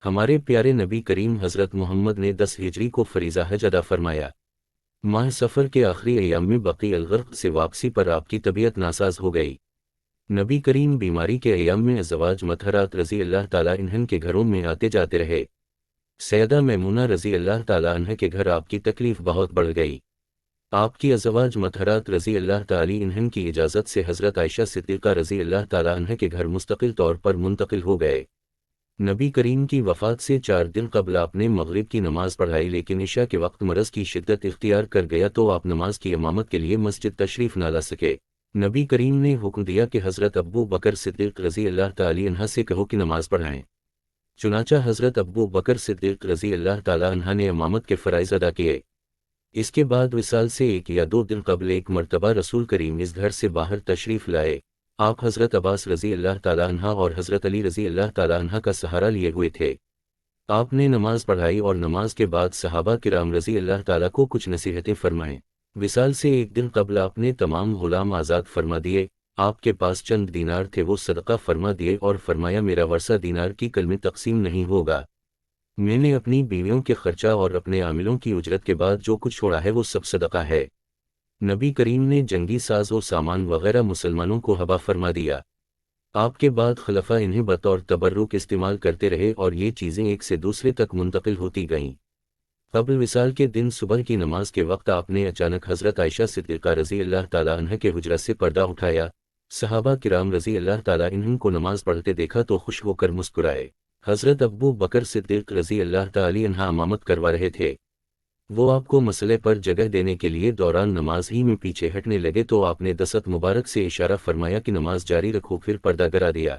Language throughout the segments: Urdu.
ہمارے پیارے نبی کریم حضرت محمد نے 10 ہجری کو فریضہ حج ادا فرمایا۔ ماہ سفر کے آخری ایام میں بقیع الغرق سے واپسی پر آپ کی طبیعت ناساز ہو گئی۔ نبی کریم بیماری کے ایام میں ازواج مطہرات رضی اللہ تعالیٰ عنہن کے گھروں میں آتے جاتے رہے۔ سیدہ میمونہ رضی اللہ تعالیٰ عنہ کے گھر آپ کی تکلیف بہت بڑھ گئی۔ آپ کی ازواج مطہرات رضی اللہ تعالی عنہن کی اجازت سے حضرت عائشہ صدیقہ رضی اللہ تعالیٰ عنہ کے گھر مستقل طور پر منتقل ہو گئے۔ نبی کریم کی وفات سے 4 دن قبل آپ نے مغرب کی نماز پڑھائی، لیکن عشاء کے وقت مرض کی شدت اختیار کر گیا تو آپ نماز کی امامت کے لیے مسجد تشریف نہ لا سکے۔ نبی کریم نے حکم دیا کہ حضرت ابو بکر صدیق رضی اللہ تعالی عنہ سے کہو کہ نماز پڑھائیں۔ چنانچہ حضرت ابو بکر صدیق رضی اللہ تعالی عنہ نے امامت کے فرائض ادا کیے۔ اس کے بعد وصال سے 1 یا 2 دن قبل ایک مرتبہ رسول کریم اس گھر سے باہر تشریف لائے۔ آپ حضرت عباس رضی اللہ تعالیٰ عنہ اور حضرت علی رضی اللہ تعالیٰ عنہ کا سہارا لیے ہوئے تھے۔ آپ نے نماز پڑھائی اور نماز کے بعد صحابہ کرام رضی اللہ تعالیٰ کو کچھ نصیحتیں فرمائیں۔ وصال سے 1 دن قبل آپ نے تمام غلام آزاد فرما دیے۔ آپ کے پاس چند دینار تھے، وہ صدقہ فرما دیے اور فرمایا میرا ورثہ دینار کی کل میں تقسیم نہیں ہوگا۔ میں نے اپنی بیویوں کے خرچہ اور اپنے عاملوں کی اجرت کے بعد جو کچھ چھوڑا ہے وہ سب صدقہ ہے۔ نبی کریم نے جنگی ساز و سامان وغیرہ مسلمانوں کو حبا فرما دیا۔ آپ کے بعد خلفاء انہیں بطور تبرک استعمال کرتے رہے اور یہ چیزیں ایک سے دوسرے تک منتقل ہوتی گئیں۔ قبل وصال کے دن صبح کی نماز کے وقت آپ نے اچانک حضرت عائشہ صدیقہ رضی اللہ تعالیٰ عنہ کے حجرہ سے پردہ اٹھایا۔ صحابہ کرام رضی اللہ تعالیٰ عنہم کو نماز پڑھتے دیکھا تو خوش ہو کر مسکرائے۔ حضرت ابو بکر صدیق رضی اللہ تعالی عنہ امامت کروا رہے تھے۔ وہ آپ کو مسئلے پر جگہ دینے کے لیے دوران نماز ہی میں پیچھے ہٹنے لگے تو آپ نے دست مبارک سے اشارہ فرمایا کہ نماز جاری رکھو، پھر پردہ گرا دیا۔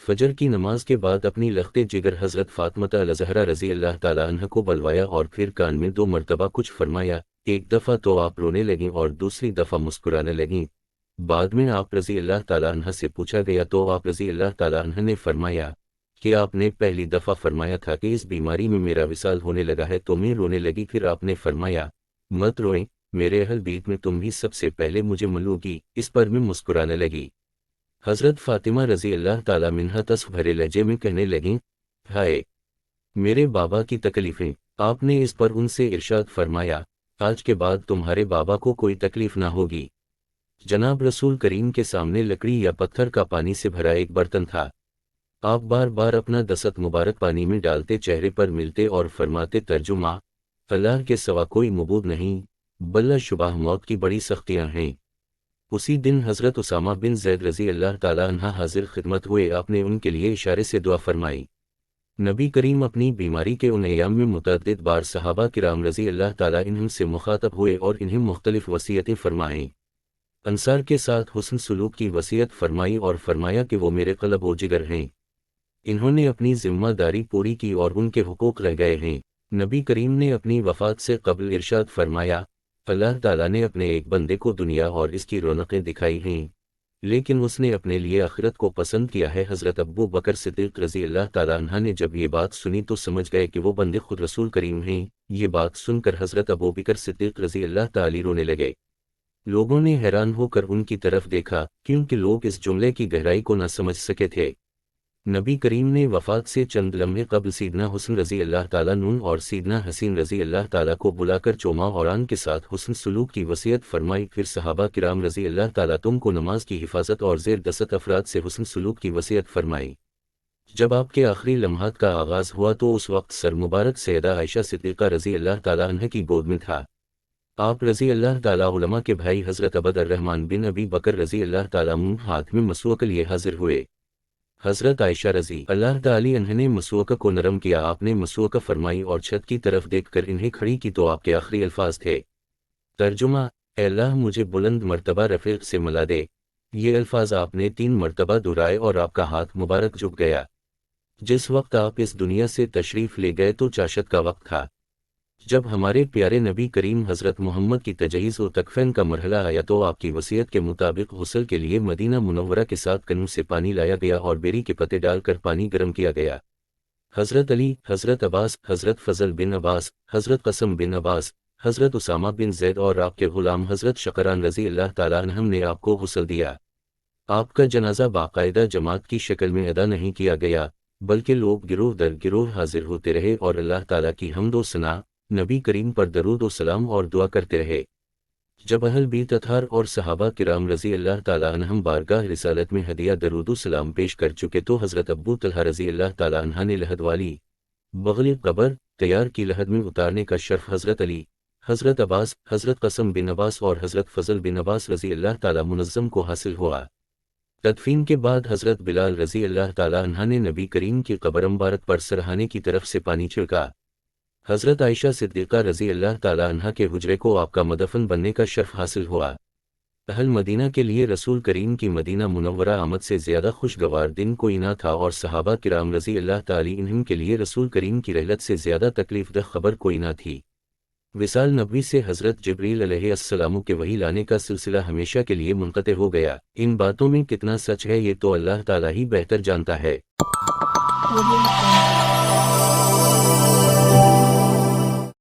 فجر کی نماز کے بعد اپنی لخت جگر حضرت فاطمہ الزہرا رضی اللہ تعالیٰ عنہ کو بلوایا اور پھر کان میں 2 مرتبہ کچھ فرمایا۔ ایک دفعہ تو آپ رونے لگیں اور دوسری دفعہ مسکرانے لگیں۔ بعد میں آپ رضی اللہ تعالیٰ عنہ سے پوچھا گیا تو آپ رضی اللہ تعالیٰ عنہ نے فرمایا کہ آپ نے پہلی دفعہ فرمایا تھا کہ اس بیماری میں میرا وصال ہونے لگا ہے تو میں رونے لگی، پھر آپ نے فرمایا مت روئیں، میرے اہل بیت میں تم ہی سب سے پہلے مجھے ملو گی۔ اس پر میں مسکرانے لگی۔ حضرت فاطمہ رضی اللہ تعالیٰ عنہا تصف بھرے لہجے میں کہنے لگیں، ہائے میرے بابا کی تکلیفیں۔ آپ نے اس پر ان سے ارشاد فرمایا، آج کے بعد تمہارے بابا کو کوئی تکلیف نہ ہوگی۔ جناب رسول کریم کے سامنے لکڑی یا پتھر کا پانی سے بھرا ایک برتن تھا۔ آپ بار بار اپنا دست مبارک پانی میں ڈالتے، چہرے پر ملتے اور فرماتے، ترجمہ: اللہ کے سوا کوئی معبود نہیں، بلا شبہ موت کی بڑی سختیاں ہیں۔ اسی دن حضرت اسامہ بن زید رضی اللہ تعالیٰ عنہ حاضر خدمت ہوئے۔ آپ نے ان کے لیے اشارے سے دعا فرمائی۔ نبی کریم اپنی بیماری کے ان ایام میں متعدد بار صحابہ کرام رضی اللہ تعالیٰ عنہم سے مخاطب ہوئے اور انہیں مختلف وصیتیں فرمائیں۔ انصار کے ساتھ حسن سلوک کی وصیت فرمائی اور فرمایا کہ وہ میرے قلب و جگر ہیں۔ انہوں نے اپنی ذمہ داری پوری کی اور ان کے حقوق رہ گئے ہیں۔ نبی کریم نے اپنی وفات سے قبل ارشاد فرمایا، اللہ تعالیٰ نے اپنے ایک بندے کو دنیا اور اس کی رونقیں دکھائی ہیں، لیکن اس نے اپنے لیے آخرت کو پسند کیا ہے۔ حضرت ابو بکر صدیق رضی اللہ تعالیٰ عنہ نے جب یہ بات سنی تو سمجھ گئے کہ وہ بندے خود رسول کریم ہیں۔ یہ بات سن کر حضرت ابو بکر صدیق رضی اللہ تعالی رونے لگے۔ لوگوں نے حیران ہو کر ان کی طرف دیکھا، کیونکہ لوگ اس جملے کی گہرائی کو نہ سمجھ سکے تھے۔ نبی کریم نے وفات سے چند لمحے قبل سیدنا حسن رضی اللہ تعالیٰ عنہ اور سیدنا حسین رضی اللہ تعالیٰ کو بلا کر چوما اور آن کے ساتھ حسن سلوک کی وصیت فرمائی۔ پھر صحابہ کرام رضی اللہ تعالیٰ تم کو نماز کی حفاظت اور زیر دست افراد سے حسن سلوک کی وصیت فرمائی۔ جب آپ کے آخری لمحات کا آغاز ہوا تو اس وقت سر مبارک سیدہ عائشہ صدیقہ رضی اللہ تعالیٰ عنہ کی گود میں تھا۔ آپ رضی اللہ تعالیٰ علماء کے بھائی حضرت عبد الرحمن بن ابی بکر رضی اللہ تعالیٰ عنہ ہاتھ میں مسوکہ لیے حاضر ہوئے۔ حضرت عائشہ رضی اللہ تعالی عنہ نے مسوکہ کو نرم کیا۔ آپ نے مسوکہ فرمائی اور چھت کی طرف دیکھ کر انہیں کھڑی کی تو آپ کے آخری الفاظ تھے، ترجمہ: اے اللہ مجھے بلند مرتبہ رفیق سے ملا دے۔ یہ الفاظ آپ نے 3 مرتبہ دہرائے اور آپ کا ہاتھ مبارک جھک گیا۔ جس وقت آپ اس دنیا سے تشریف لے گئے تو چاشت کا وقت تھا۔ جب ہمارے پیارے نبی کریم حضرت محمد کی تجہیز و تکفین کا مرحلہ آیا تو آپ کی وصیت کے مطابق غسل کے لیے مدینہ منورہ کے ساتھ کنوں سے پانی لایا گیا اور بیری کے پتے ڈال کر پانی گرم کیا گیا۔ حضرت علی، حضرت عباس، حضرت فضل بن عباس، حضرت قاسم بن عباس، حضرت اسامہ بن زید اور آپ کے غلام حضرت شقران رضی اللہ تعالیٰ عنہم نے آپ کو غسل دیا۔ آپ کا جنازہ باقاعدہ جماعت کی شکل میں ادا نہیں کیا گیا، بلکہ لوگ گروہ در گروہ حاضر ہوتے رہے اور اللہ تعالیٰ کی حمد و ثنا، نبی کریم پر درود و سلام اور دعا کرتے رہے۔ جب اہل بیت اطہار اور صحابہ کرام رضی اللہ تعالیٰ عنہم بارگاہ رسالت میں ہدیہ درود و سلام پیش کر چکے تو حضرت ابو طلحہ رضی اللہ تعالیٰ عنہ نے لحد والی بغل قبر تیار کی لحد میں اتارنے کا شرف حضرت علی، حضرت عباس، حضرت قاسم بن عباس اور حضرت فضل بن عباس رضی اللہ تعالیٰ منظم کو حاصل ہوا۔ تدفین کے بعد حضرت بلال رضی اللہ تعالیٰ عنہ نے نبی کریم کی قبر مبارک پر سرہانے کی طرف سے پانی چھڑکا۔ حضرت عائشہ صدیقہ رضی اللہ تعالیٰ عنہ کے حجرے کو آپ کا مدفن بننے کا شرف حاصل ہوا۔ اہل مدینہ کے لیے رسول کریم کی مدینہ منورہ آمد سے زیادہ خوشگوار دن کوئی نہ تھا، اور صحابہ کرام رضی اللہ تعالی عنہم کے لیے رسول کریم کی رحلت سے زیادہ تکلیف دہ خبر کوئی نہ تھی۔ وصال نبوی سے حضرت جبریل علیہ السلام کے وحی لانے کا سلسلہ ہمیشہ کے لیے منقطع ہو گیا۔ ان باتوں میں کتنا سچ ہے یہ تو اللہ تعالیٰ ہی بہتر جانتا ہے۔